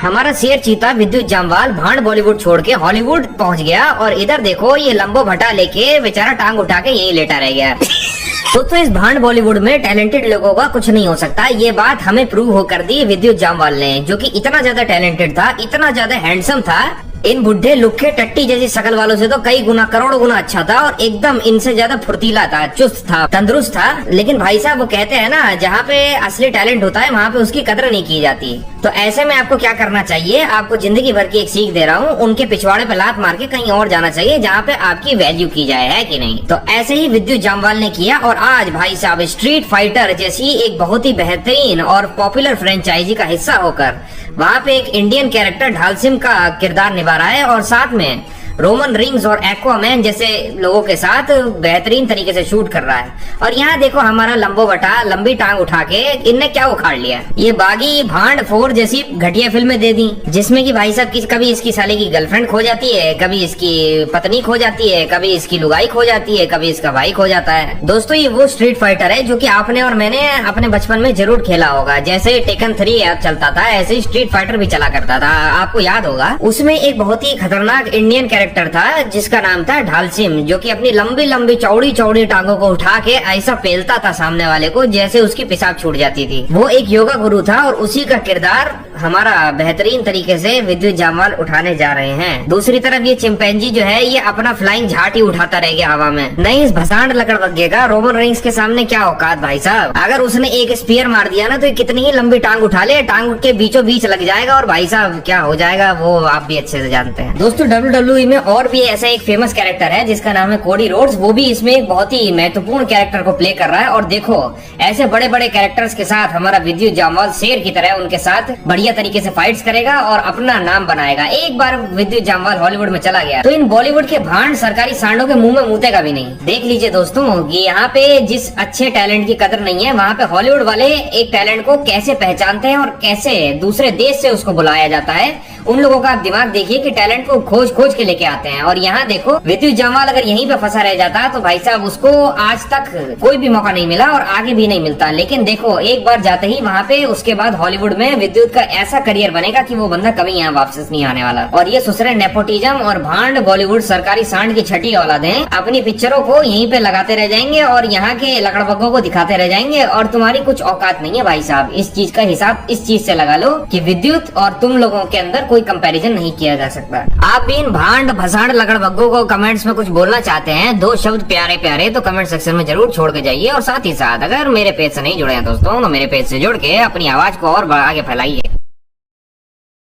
हमारा शेर चीता विद्युत जामवाल भांड बॉलीवुड छोड़ के हॉलीवुड पहुंच गया और इधर देखो ये लंबो भट्टा लेके बेचारा टांग उठा के यहीं लेटा रह गया। तो इस भांड बॉलीवुड में टैलेंटेड लोगों का कुछ नहीं हो सकता, ये बात हमें प्रूव हो कर दी विद्युत जामवाल ने, जो कि इतना ज्यादा टैलेंटेड था, इतना ज्यादा हैंडसम था, इन बुढ़े लुक्खे टट्टी जैसी शकल वालों से तो कई गुना करोड़ों गुना अच्छा था और एकदम इनसे ज्यादा फुर्तीला था, चुस्त था, तंदुरुस्त था। लेकिन भाई साहब वो कहते हैं ना, जहाँ पे असली टैलेंट होता है वहाँ पे उसकी कदर नहीं की जाती। तो ऐसे में आपको क्या करना चाहिए, आपको जिंदगी भर की एक सीख दे रहा हूँ, उनके पिछवाड़े पे लात मार के कहीं और जाना चाहिए जहाँ पे आपकी वैल्यू की जाए, है कि नहीं। तो ऐसे ही विद्युत जामवाल ने किया और आज भाई साहब स्ट्रीट फाइटर जैसी एक बहुत ही बेहतरीन और पॉपुलर फ्रेंचाइजी का हिस्सा होकर वहाँ पे एक इंडियन कैरेक्टर ढाल सिंह का किरदार निभा रहा है और साथ में रोमन रिंग्स और एक्वामैन जैसे लोगों के साथ बेहतरीन तरीके से शूट कर रहा है। और यहाँ देखो हमारा लंबो बटा लंबी टांग उठा के इनने क्या उखाड़ लिया, ये बागी भांड 4 जैसी घटिया फिल्में दे दी, जिसमें कि भाई साहब कभी इसकी साले की गर्लफ्रेंड खो जाती है, कभी इसकी पत्नी खो जाती है, कभी इसकी लुगाई खो जाती है, कभी इसका भाई खो जाता है। दोस्तों ये वो स्ट्रीट फाइटर है जो कि आपने और मैंने अपने बचपन में जरूर खेला होगा। जैसे टेकन 3 ऐप चलता था, ऐसे ही स्ट्रीट फाइटर भी चला करता था, आपको याद होगा। उसमें एक बहुत ही खतरनाक इंडियन कैरेक्टर था जिसका नाम था ढाल सिंह, जो कि अपनी लंबी लंबी चौड़ी चौड़ी टांगों को उठा के ऐसा पेलता था सामने वाले को जैसे उसकी पेशाब छूट जाती थी। वो एक योगा गुरु था और उसी का किरदार हमारा बेहतरीन तरीके से विद्युत जामवाल उठाने जा रहे हैं। दूसरी तरफ ये चिंपैंजी जो है ये अपना फ्लाइंग झाट ही उठाता रह गया हवा में। नहीं, इस भसांड लकड़बग्गे का रोमन रेंस के सामने क्या औकात भाई साहब। अगर उसने एक स्पीयर मार दिया ना तो कितनी ही लंबी टांग उठा ले, टांग के बीचों बीच लग जाएगा और भाई साहब क्या हो जाएगा वो आप भी अच्छे से जानते हैं। दोस्तों WWE में और भी ऐसा एक फेमस कैरेक्टर है जिसका नाम है कोडी रोड्स, वो भी इसमें एक बहुत ही महत्वपूर्ण कैरेक्टर को प्ले कर रहा है। और देखो ऐसे बड़े बड़े कैरेक्टर्स के साथ हमारा विद्युत जामवाल शेर की तरह उनके साथ बढ़िया तरीके से फाइट्स करेगा और अपना नाम बनाएगा। एक बार विद्युत जामवाल हॉलीवुड में चला गया तो इन बॉलीवुड के भांड सरकारी सांडों के मुंह में मुतेगा भी नहीं। देख लीजिए दोस्तों कि यहाँ पे जिस अच्छे टैलेंट की कदर नहीं है, वहाँ पे हॉलीवुड वाले एक टैलेंट को कैसे पहचानते हैं और कैसे दूसरे देश से उसको बुलाया जाता है। उन लोगों का आप दिमाग देखिए कि टैलेंट को खोज खोज के लेके आते हैं। और यहाँ देखो विद्युत जामवाल अगर यहीं पे फंसा रह जाता तो भाई साहब उसको आज तक कोई भी मौका नहीं मिला और आगे भी नहीं मिलता। लेकिन देखो एक बार जाते ही वहाँ पे उसके बाद हॉलीवुड में विद्युत का ऐसा करियर बनेगा कि वो बंदा कभी यहाँ वापस नहीं आने वाला। और ये ससुरे नेपोटिज्म और भांड बॉलीवुड सरकारी सांड की छठी औलादें अपनी पिक्चरों को यहीं पे लगाते रह जाएंगे और यहाँ के लकड़बग्गों को दिखाते रह जाएंगे और तुम्हारी कुछ औकात नहीं है भाई साहब। इस चीज का हिसाब इस चीज से लगा लो कि विद्युत और तुम लोगों के अंदर कोई कंपैरिजन नहीं किया जा सकता। आप भी इन भांड भसाड़ लकड़बग्गों को कमेंट्स में कुछ बोलना चाहते हैं, 2 शब्द प्यारे प्यारे, तो कमेंट सेक्शन में जरूर छोड़ के जाइए। और साथ ही साथ अगर मेरे पेज से नहीं जुड़े हैं दोस्तों तो मेरे पेज से जुड़ के अपनी आवाज को और आगे फैलाइए।